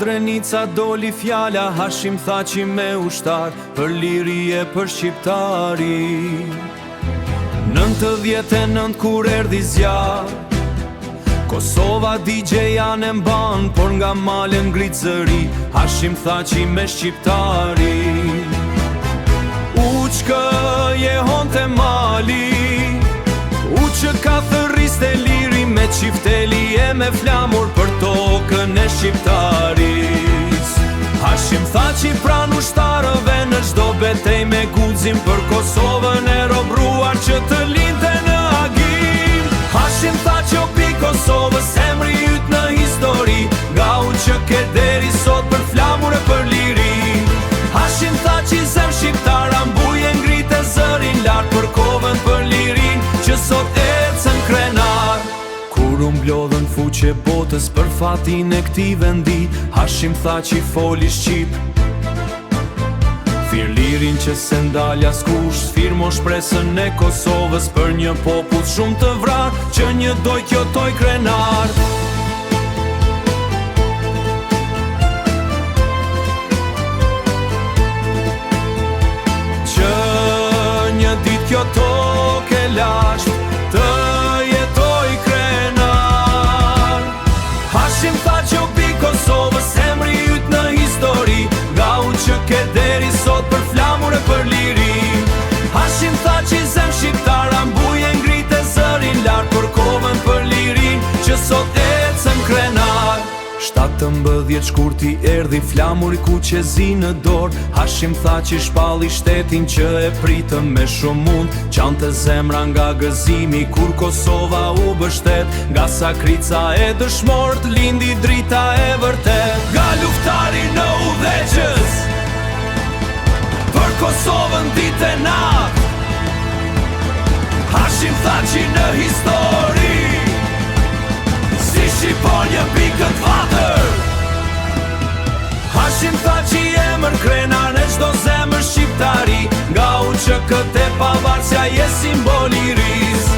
Drenica doli fjala, Hashim Thaçi me ushtar, për liri e për shqiptari. 99 kur erdi zjarr, Kosova DJ-jan e mban, por nga male ngrit zëri, Hashim Thaçi me shqiptari. U që jehon të mali, u që ka thëriste liri, me qifteli e me flamur për tokën e shqiptaris. Hashim Thaçi pran ushtarëve në çdo betej me guxim, për Kosovën e robruar që të linte në agim. Hashim Thaçi o pi Kosovës, emri yt në histori, nga u që ke deri sot për flamur e për liri. Hashim Thaçi zem shqiptar, ambuje ngrite zërin lart, për kovën për lirin që sot ecën krenar. Kur u mblodhën fuqe botës për fatin e këtij vendi, Hashim Thaçi foli shqip. Thirr lirin që se ndal askush, firmo shpresën e Kosovës për një popull shumë të vrar, që një doj kjo toj krenar. Që një dit kjo tokë e lasht, të jetoj krenar. Hashim Thaçi o pi Kosovës, emri yt në histori, nga u që ke deri sot për flamur e për liri. Hashim Thaçi zem shqiptar, ambuje ngrite zërin lart, për kovën për lirin që sot ecën krenar. 17 shkurti erdhi flamur ku qezi në dorë, Hashim Thaçi shpalli shtetin që e pritëm me shumë mund, qante zemra nga gëzimi kur Kosova u bështet, nga sakrica e dëshmort lindi drita e vërtet. Nga luftari në udhëheqës, për Kosovën ditë e natë, Hashim Thaçi në histori, si shqipon një pikët vatër. Hashim Thaçi emër krenar në çdo zemër shqiptari, nga u që këtë pavarësja je simbol i ris.